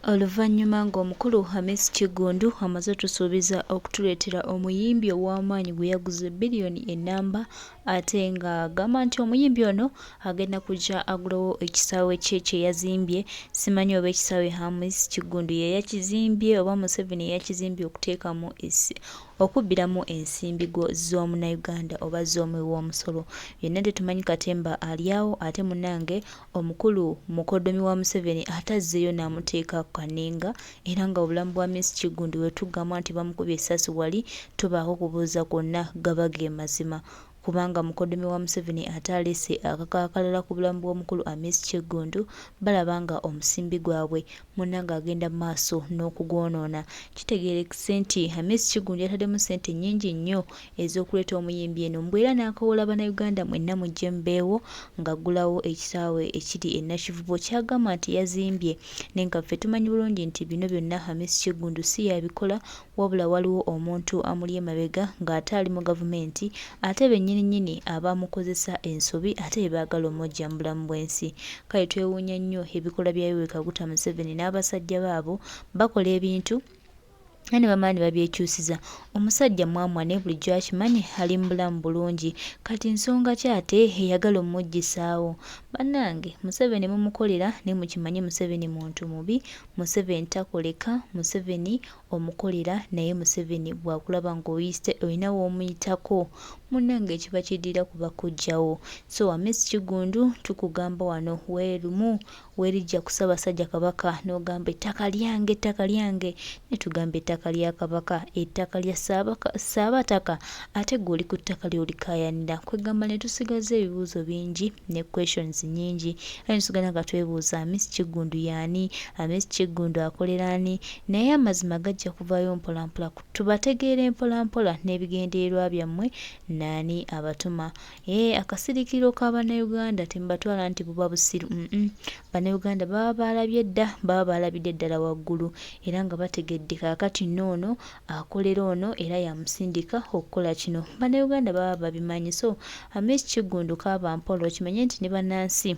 Oluvannyuma ng'omukulu Hamis Kiguddu amaze otusuubiza okutuleetera omuyimbi ow'amaanyi gwe yaguze biliyoni ennamba ate ng'agamba nti omuyimbi ono agenda kujja agulawo ekisaawe kye kye yazimbye. Simanyi oba ekisaawe Hamis Kiguddu ye yakizimbye oba Museveni ye yakizimbye okuteekamu okubbiramu ensimbi z'omunnayuganda oba z'omuw'omusolo. Yenna tetumanyi katemba ali awo ate munnange omukulu Mukkodomi wa Museveni atazzeeyo n'amuteeka kanenga era nga obulamu bwa Miss Kiguddu we tuggamba nti bamukubye essasi wali tubaako kubuuza kwonna gaba ge mazima. Kubanga Mukkodomi wa Museveni ataalese akakaakalala ku bulamu bw'omukulu Hamis Kiguddu balaba nga omusimbi gwabwe munnange agenda mu maaso n'okugwonoona. Kitegeerekese nti Hamis Kiguddu yataddemu ssente nnyingi nnyo ez'okuleeta omuyimbi eno mbw era n'akawoola Bannayuganda mwenna mujje mbeewo ng'aggulawo ekisaawe ekiri e Nakivubo ky'agamba nti yazimbye. Naye nga ffe tumanyi bulungi nti bino byonna Hamis Kiguddu si yabikola wabula waliwo omuntu amuli emabega ng'ate ali mu gavumenti ate bennyini abamukozesa ensobi ate be baagala omujja mu bulamu bw'ensi. Kale twewuunya nnyo ebikolwa bya Yoweri Kaguta Museveni n'abasajja baabo bakola ebintu ane bamaani babyekyusiza. Omusajja mwamwane bulijjo akimanyi ali mu bulamu bulungi kati nsonga ki ate eyagala omuggisaawo. Bannange Museveni mumukolera ne mukimanyi Museveni muntu mubi, Museveni takoleka, Museveni omukolera naye Museveni bwakulaba ng'oyise olina w'omuyitako munnange ekiba kiddira kuba kujjawo. So Hamis Kiguddu tukugamba wano weerumu weerijja ku Ssaabasajja Kabaka n'ogamba ettaka lyange ne tugamba ettaka lya Kabaka ettaka lya Ssaabataka ate gwe oli ku ttaka ly'olikaayanira. Kwegamba ne tusigaza ebibuuzo bingi ne questions nnyingi era tusigala nga twebuuza Hamis Kiguddu y'ani, Hamis Kiguddu akolera ani, naye amazima gajja kuvaayo mpolampola tubategeere mpolampola n'ebigendererwa byammwe naani abatuma. Akasirikiro k'Abannayuganda temubatwala nti buba busiru. Bannayuganda baba baalabidde ddala waggulu era nga bategedde kaakati noono akolera ono era yamusindika okukola kino. Bannayuganda baba babimanyi. So Hamis Kiguddu kaaba mpola okimanye nti ne bannansi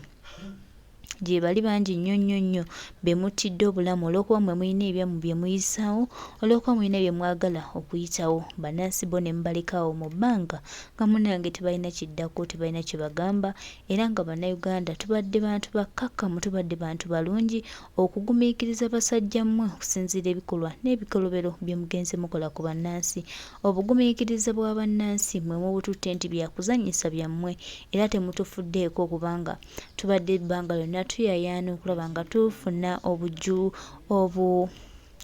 gye bali bangi nnyo bemutidde obulamu olw'okuba mwe mulina ebyammwe bye muyisaawo olw'okuba mulina bye mwagala okuyitawo. Bannansi bo ne mubalekaawo mu bbanga nga munnange tebalina kiddako tebalina kye bagamba era nga Bannayuganda tubadde bantu bakkakkamu tubadde bantu balungi okugumiikiriza basajja mmwe okusinziira ebikolwa n'ebikolobero bye mugenze mukola ku bannansi. Obugumiikiriza bwa bannansi mwe mubututte nti byakuzannyisa byammwe era temutufuddeeko kubanga tubadde ebbanga lyonna tuyayaana okulaba nga tufuna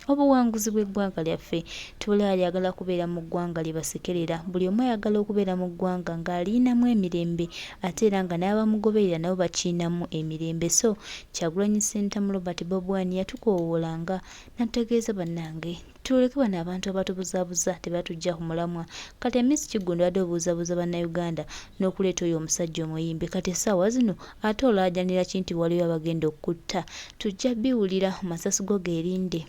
obuwanguzi bw'eggwanga lyaffe. Tubula ayagala kubeera mu ggwanga lye basekerera, buli omu ayagala okubeera mu ggwanga ng'alinamu emirembe ate era nga n'abamugoberera nabo bakiinamu emirembe. So Kyagulanyi Ssentamu Robert Bobi Wine yatukoowoolanga n'atutegeeza bannange tuleke bano abantu abatubuzaabuza tebatujja ku mulamwa. Kati Hamis Kiguddu adde obuuzaabuuza Bannayuganda n'okuleeta oyo omusajja omuyimbi kati essaawa zino ate olaajanira ki nti waliwo abagenda okutta. Tujja biwulira masasi go geerinde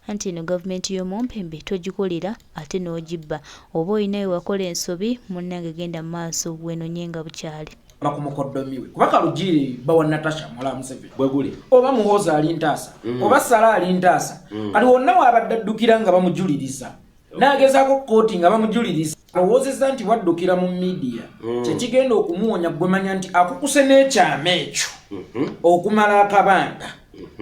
anti eno gavumenti y'omumpembe togikolera ate n'ogibba. Oba olinayo wakola ensobi munnange genda mu maaso weenonye nga bukyali. Mukkodomi we kuba Kalugiri bawa Natasha Mwala Museveni bweguli oba Muhooza ali ntaasa oba Sala ali ntaasa kali wonna wabadde addukira nga bamujuliriza n'agezaako kooti nga bamujuliriza alowoozezza nti waddukira mu media kyekigenda okumuwonya gwemanya nti akukuse n'ekyama ekyo okumala akabanga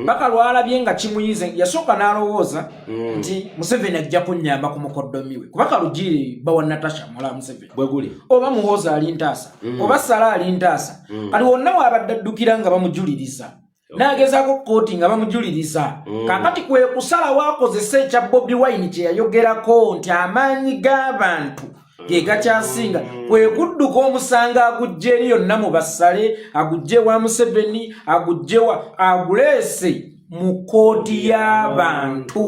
baka lwalabye nga kimuyize yasooka n'alowooza nti Museveni ajja kunnyamba ku Mukkodomi we kuba Kalugiri bawa Natasha Mwala Museveni bweguli oba Muhooza ali ntaasa oba Sala ali ntaasa kali wonna wabadde addukira nga bamujuliriza n'agezaako kooti nga bamujuliriza kaakati kwe kusala waakozesa ekya Bobi Wine kye yayogerako nti amaanyi g'abantu ge gakyasinga kwe kudduka omusanga agujje eri yonna mu basale agujje wa Museveni agujje wa aguleese mu kooti y'abantu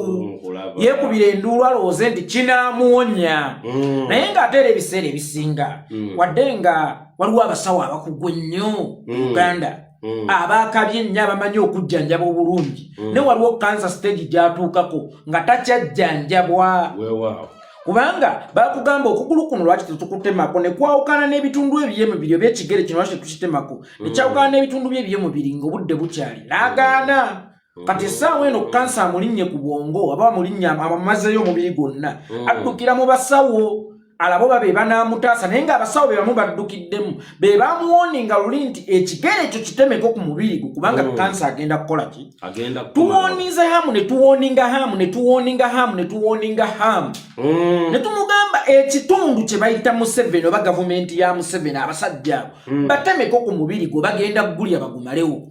yeekubira enduulu alowooze nti kinaamuwonya naye ng'ateera ebiseera ebisinga wadde nga waliwo abasawo abakugu ennyo Uganda abakabye ennyo abamanyi okujjanjaba obulungi ne waliwo cancer stage gy'atuukako nga takyajjanjabwa kubanga bakugamba okugulu kuno lwaki tetukutemako ne kwawukana n'ebitundu eby'emubiri by'ekigere kino lwaki tetukitemako ne kyawukana n'ebitundu by'ebyemubiri ng'obudde bukyali n'agaana kati essaawa eno kansa amulinnye ku bwongo aba amulinnye amazeyo omubiri gwonna addukira mu basawo alabo babe banamutaasa naye ng'abasawo be bamu baddukiddemu be bamuwoninga luli nti ekigere ekyo kitemeko ku mubiri gwe kubanga kansa agenda kukola ki tuwoniza hamu ne tuwoninga hamu ne tuwoninga hamu ne tuwoninga hamu ne tumugamba ekitundu kye bayita Museveni oba gavumenti ya Museveni abasajja abo batemeko ku mubiri gwe bagenda kugulya bagumalewo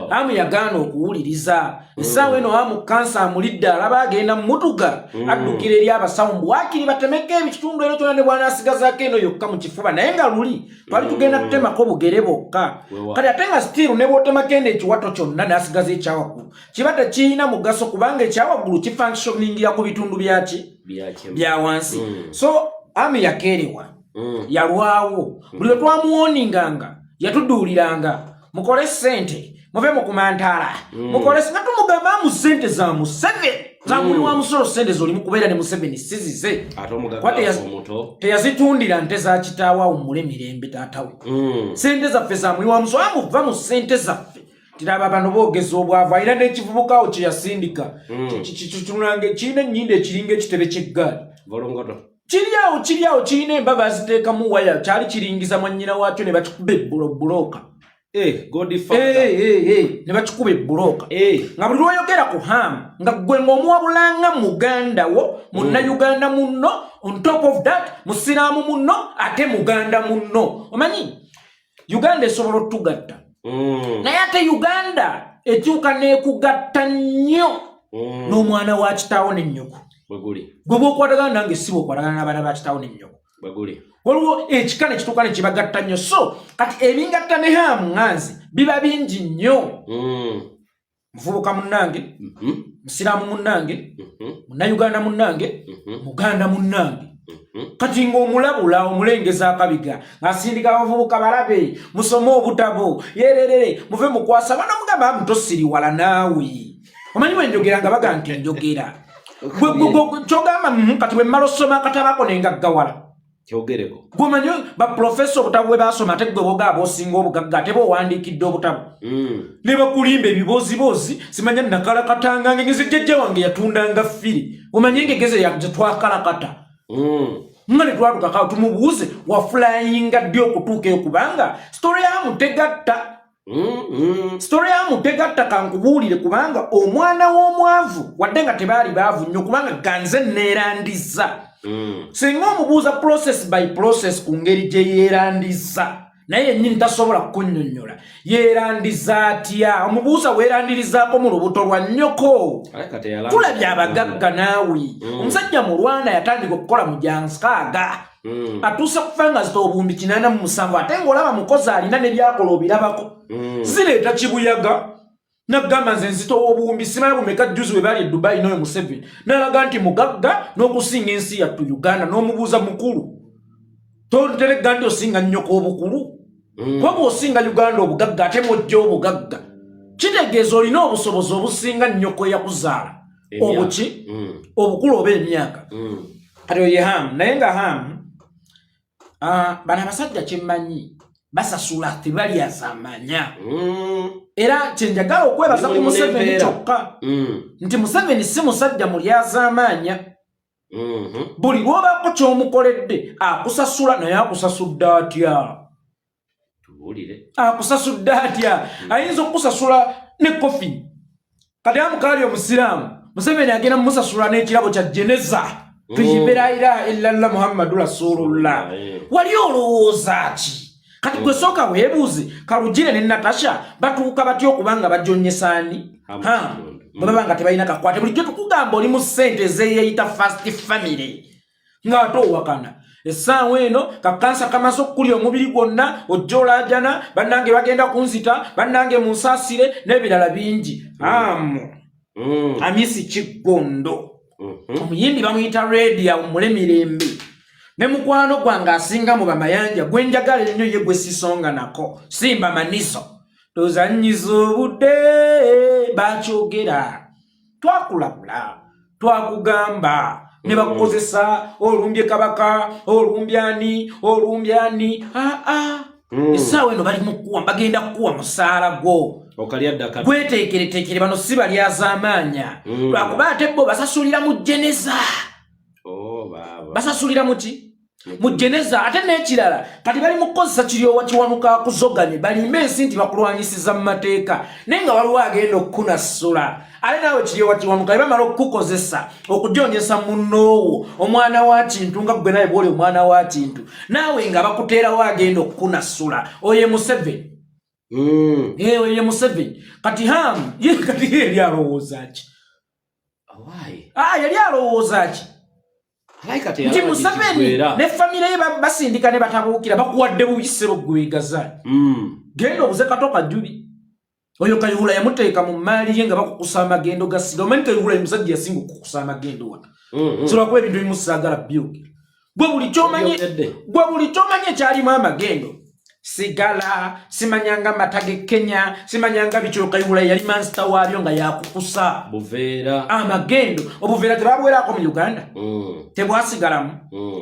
hamu yagaana okuwuliriza essaawa eno hamu kansa amulidde alaba agenda mu mutuga addukira eri abasawo mbwakiri batemeko ebikitundu eno kyona ne bw'anaasigazaako eno yokka mu kifuba naye nga luli twali tugenda kutemako bugere bokka kati ate nga sitiiru ne bw'otemako eno ekiwato kyonna n'asigaza ekyawaggulu kiba tekirina mugaso kubanga ekyawaggulu kifunctioningira ku bitundu byaki bya wansi so ami yakeerewa yalwawo buli lwe twamuwoninganga yatudduuliranga mukole ssente muve mu kumantaala mukole nga tumugamba mu ssente za Museveni zamuli wa musoro ssente zolimu kubeera ne Museveni sizize teyazitundira nte za kitaawa awummule mirembe taatawe ssente zaffe zamuli wa musoro amuva mu ssente zaffe tiraba bano boogeza obwavu alina n'ekivubukawo kye yasindika kitunange kirina ennyindo ekiringa ekitebe ky'eggaali kiriawo kirina embaba aziteekamu waya kyali kiringiza mwannyina waakyo ne bakikuba ebbulooka ne bakikuba ebbulooka nga buli lwoyogera ku hamu nga gwe ng'omuwabulanga muganda wo munnayuganda munno on top of that musiraamu munno ate muganda munno omanyi Uganda esobola otugatta naye ate Uganda ekyuka n'ekugatta nnyo n'omwana wa kitaawo n'ennyoko gwe bw'okwatagana nange si bw'okwatagana n'abaana ba kitaawo n'ennyoko waliwo ekika ne kituuka ne kibagatta nnyo so kati ebingatta ne hamu nganzi biba bingi nnyo muvubuka munnange musiraamu munnange munnayuganda munnange muganda munnange kati ng'omulabula omulengeza akabiga ng'asindika abavubuka balabe musome obutabo yererere muve mukwasa bano mugamba mutosiriwala naawe omanyi bwe njogera nga baga nti njogera kyogamba kati bwe mmala osoma akatabako nengaggawala kyogereko gwomanyi baprofesa obutabo bwe basoma ate gwe boga aboosinga obugagga ate bowandiikidde obutabo ne bakulimba ebibooziboozi simanya nakalakatanga ngeze jjajja wange yatundanga ffiri omanyi engegeze yatwakalakata nga ne twatukakawo tumubuuze wafulayinga ddi okutuuka eyo kubanga sitori yamu tegatta sitori yamu tegatta kankubuulire kubanga omwana w'omwavu wadde nga tebaali baavu nnyo kubanga ganze neerandiza singa omubuuza process by process ku ngeri gye yeerandiza naye yennyini tasobola kukunnyonnyola yeerandiza atya omubuuza weerandirizaako mu lubuto lwa nnyoko tulabye abagagga naawe omusajja mu Rwanda yatandika okukola mu janskaaga atuuse kufa nga zita obuwumbi 87 ate ng'olaba mukozi alina ne byakola obirabako zireeta kibuyaga nagamba nze nzita obuwumbi simanyi bumeka juzi we bali e Dubai n'oyo Museveni n'alaga nti mugagga n'okusinga ensi yattu Uganda n'omubuuza mukulu tonteregga nti osinga nnyoko obukulu kuba bw'osinga Uganda obugagga ate mwojja obugagga kitegeeza olina obusobozi obusinga nnyoko eyakuzaala obuki obukulu oba emyaka kati oye hamu naye nga hamu bano abasajja kyemmanyi basasula tebalyasamanya era kyenjagala okwebaza ku Museveni kyokka nti Museveni si musajja mulyazaamaanya buli lw'obaako ky'omukoledde akusasula naye akusasudde atya akusasudde atya ayinza okukusasula ne kofi kati amukaali omusiraamu Museveni agenda mumusasula n'ekirabo kya jeneza tuyimbe la ilaha illallah muhammadu rasulullah wali olowooza ki kati gwe sooka weebuuze Kalugire ne Natasha batuuka batya okubanga bajonyesaani bwe baba nga tebalina kakwate bulijjo tukugamba oli mu ssente ezeeyeyita fast family ng'ate owakana essaawa eno kakansa kamaze okukulya omubiri gwonna ojja olaajana bannange bagenda kunzita bannange munsaasire n'ebirala bingi Hamis Kiguddu omuyimbi bamuyita radio awummule mirembe ne mukwano gwange asinga mu bamayanja gwe njagala ennyo ye gwe sisonga nako simba maniso tozannyiza obudde bakyogera twakulabula twakugamba ne bakukozesa olumbye kabaka olumbyani essaawa eno bali mu kuwa bagenda kukuwa musaala gwo gweteekereteekere bano si bali azaamaanya lwakuba ate bo basasulira mu jeneza basasulira muki mu jeneza ate n'ekirala kati bali mu kukozesa kiryowa kiwanuka kuzoganye balimba ensi nti bakulwanyisiza mu mateeka naye nga waliwo agenda okukunasula ate naawe kiryowa kiwanuka bamala okukukozesa okujonyesa munnoowo omwana wa kintu nga gwe naye bwoli omwana wa kintu naawe nga bakuteerawo agenda okukunasula oye Museveni oye Museveni kati hamu ye kati ye yali alowooza ki yali alowooza ki nti Museveni ne famire ye basindika ne batabuukira bakuwadde bubisero gwegaza genda obuze Katoka Jubi oyo Kayihura yamuteeka mu maali ye nga bakukusa amagendo gasiga omanyi Kayihura ye musajja yasinga okukusa amagendo wano solwakuba ebintu bimusaagala byogera gwe buli kyomanye ekyalimu amagendo sigala simanyanga matage Kenya simanyanga bicho Kayihura yali master wabyo nga yakukusa buvera amagendo obuvera tebabwerako mu Uganda tebwasigalamu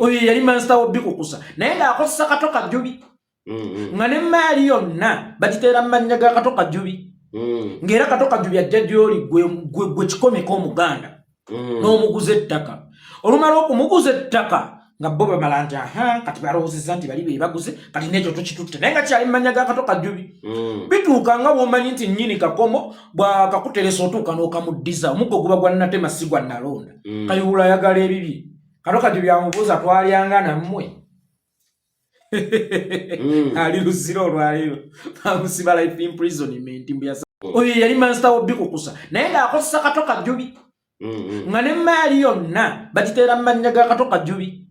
oyo yali master wobikukusa naye nga akozesa Katoka Jubi nga ne maali yonna bagiteera mmanya ga Katoka Jubi ngera Katoka Jubi ajja gy'oli gwe kikomeko omuganda n'omuguza ettaka olumala okumuguza ettaka nga bo bamala nti kati balowoozezza nti bali be baguze kati n'ekyo tukitutte naye nga kyali mmanya ga Katoka Jubi bituuka nga bw'omanyi nti nnyini kakomo bwakakuteresa otuuka n'okamuddiza omuggo guba gwa nnatema si gwa nnalonda Kayihura ayagala ebibi Katoka Jubi amubuuza twalyanga nammwe ali luzira olwaleero bamusiba life imprisonment oyo yali master wobikukusa naye ng'akozesa Katoka Jubi nga ne maali yonna bagiteera mmanya ga Katoka Jubi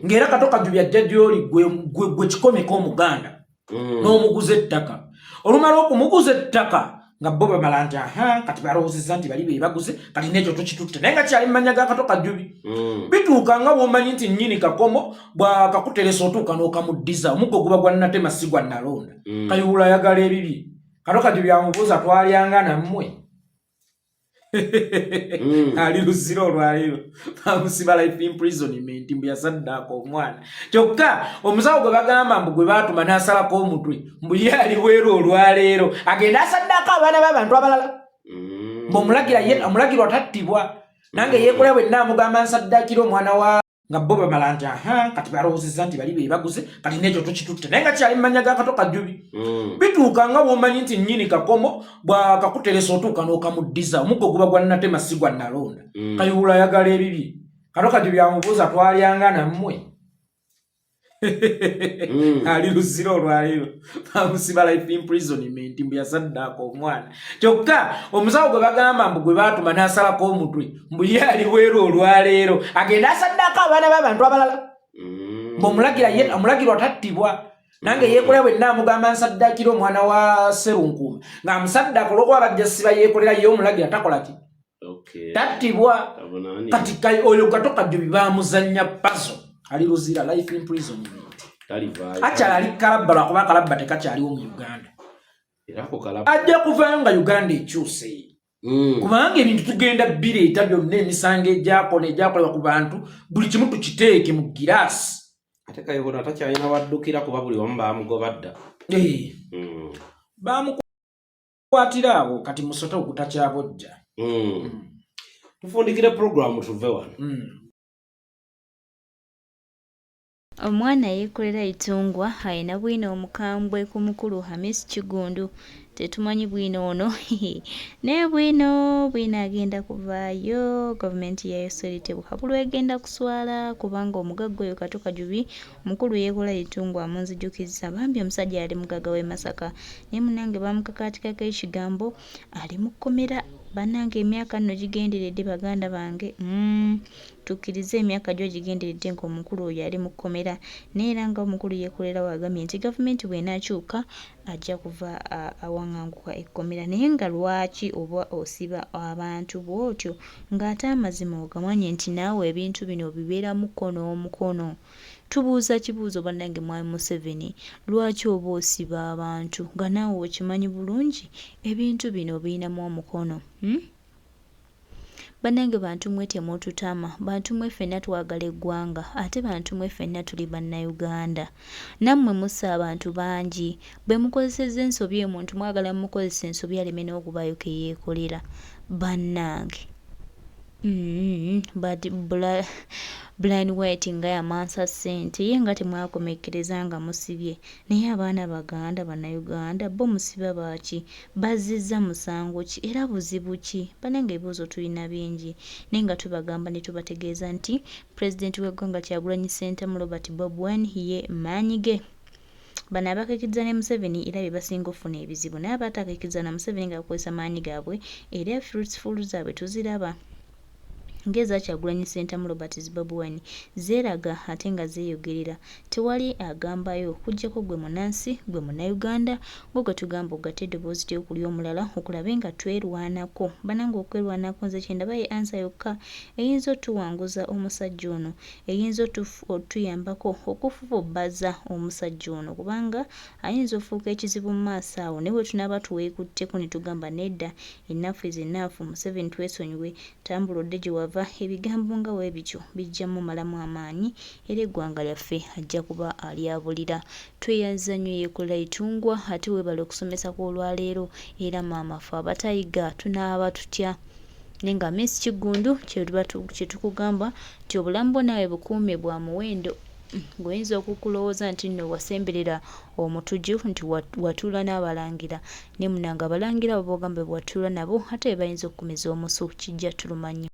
ngera Katoka Jubi ajja gy'oli gwe kikomeko omuganda n'omuguza ettaka olumala okumuguza ettaka nga bo bamala nti kati balowoozezza nti bali be baguze kati n'ekyo tukitutte naye nga kyali mmanya ga Katoka Jubi bituuka nga bw'omanyi nti nnyini kakomo bwakakuteresa otuuka n'okamuddiza omuggo guba gwa nnatema si gwa nnalonda Kayihura ayagala ebibi Katoka Jubi amubuuza twalyanga nammwe ali luzira olwaleero bamusiba life imprisonment mbu yasaddaako omwana kyokka omusawo gwe bagamba mbu gwe baatuma n'asalako omutwe mbu ye ali bweru olwaleero agenda asaddaako abaana b'abantu abalala mbu omulagirwa tattibwa nange yeekola bwenna amugamba nsaddaakira omwana wa nga bo bamala nti kati balowoozezza nti bali be baguze kati n'ekyo tukitutte naye nga kyali mmanya ga Katoka Jubi bituuka nga bw'omanyi nti nnyini kakomo bwakakuteresa otuuka n'okamuddiza omuggo guba gwa nnatema si gwa nnalonda Kayihura ayagala ebibi Katoka Jubi amubuuza twalyanga nammwe ali luzira olwaleero bamusiba life imprisonment mbu yasaddaako omwana kyokka omusawo gwe bagamba mbu gwe baatuma n'asalako omutwe mbu ye ali bweru olwaleero agenda asaddaako abaana b'abantu abalala mbu omulagirwa tattibwa nange yeekola bwenna amugamba nsaddaakira omwana wa Serunkuuma ng'amusaddaako olw'okuba bajja siba yeekolera ye omulagira takola ki tattibwa kati oyo Katoka Jubi baamuzannya pazo ali luzira life imprisonment akyala ali kalabba lwakuba kalabba tekakyaliwo mu Uganda ajja kuvaayo nga Uganda ekyuse kubanga ebintu tugenda bireeta byonna emisango egyakolebwa ku bantu buli kimu tukiteeke mu giraasi ate Kayihura takyalina waddukira kuba buli wamu baamugoba dda bamukwatira awo kati musote ogutakyabojja tufundikire programu tuve wano omwana yeekolera itungwa ayina bwino omukambwe ku mukulu Hamis Kiguddu tetumanyi bwino ono naye bwino agenda kuvaayo gavumenti yayosolite buhabulu egenda kuswala kubanga omugagga oyo Katoka Jubi mukulu yeekola itungwa amunzijukiza bambi omusajja ali mugaga w'e Masaka naye munange bamukakaatikako ekigambo ali mu kkomera bannange emyaka nno gigenderedde baganda bange tukkirize emyaka gyo gigenderedde ng'omukulu oyo ali mu kkomera naye era nga omukulu yeekolera wagambye nti gavumenti bw'enaakyuka ajja kuva awaŋŋanguka ekkomera naye nga lwaki oba osiba abantu bw'otyo ng'ate amazima ogamanye nti naawe ebintu bino bibeera mukono tubuuza kibuuzo bannange mwami Museveni lwaki oba osiba abantu nga naawe okimanyi bulungi ebintu bino birinamu omukono bannange bantu mwe temututama, bantu mwe ffenna twagala eggwanga, ate bantu mwe ffenna tuli bannayuganda. Nammwe mussa abantu bangi, bwe mukozesezza ensobi omuntu mwagala mukozesa ensobi aleme n'okubaayo ke yeekolera. Bannange Blind White nga yamansa ssente ye nga temwakomekkereza nga musibye, naye abaana baganda bannayuganda bo musiba baaki, bazzizza musango ki era buzibu ki? Bannange ebibuuzo tulina bingi naye nga tubagamba ne tubategeeza nti pulezidenti w'eggwanga Kyagulanyi Ssentamu Robert Bobi Wine ye maanyi ge. Bano abakiikiriza ne Museveni era be basinga okufuna ebizibu, naye abaatakiikiriza na Museveni nga bakozesa maanyi gaabwe era fruitful zaabwe tuziraba. Ngeza Kyagulanyi Ssentamu Robert Bobi Wine zeeraga ate nga zeeyogerera, tewali agambayo okuggyako gwe munansi gwe munnayuganda gwe tugamba ogatte eddoboozi ly'okuli omulala okulabe nga twerwanako. Bannange okwerwanako nze kyendaba ye ansa yokka eyinza otuwanguza omusajja ono, eyinza otuyambako okufufubbaza omusajja ono kubanga ayinza ofuuka ekizibu mu maaso awo, ne bwe tunaaba tuweekutteko ne tugamba nedda enough is enough, Museveni twesonyiwe, tambula odde gye wava, ebigambo nga bwe bityo bijja mumalamu amaanyi era eggwanga lyaffe ajja kuba alyabulira. Tweyanza nnyo yeekola itungwa ate weebale okusomesa kw'olwaleero era maama ffe abatayiga tunaaba tutya. Naye nga Miss Kiguddu kye tukugamba nti obulamu bwo naawe bukuume bwa muwendo. Ng'oyinza okukulowooza nti nno wasemberera omutuju nti watuula n'abalangira, ne munanga abalangira abo b'ogamba bwe watuula nabo ate bayinza okukumeza omusu, kijja tuluma nnyo.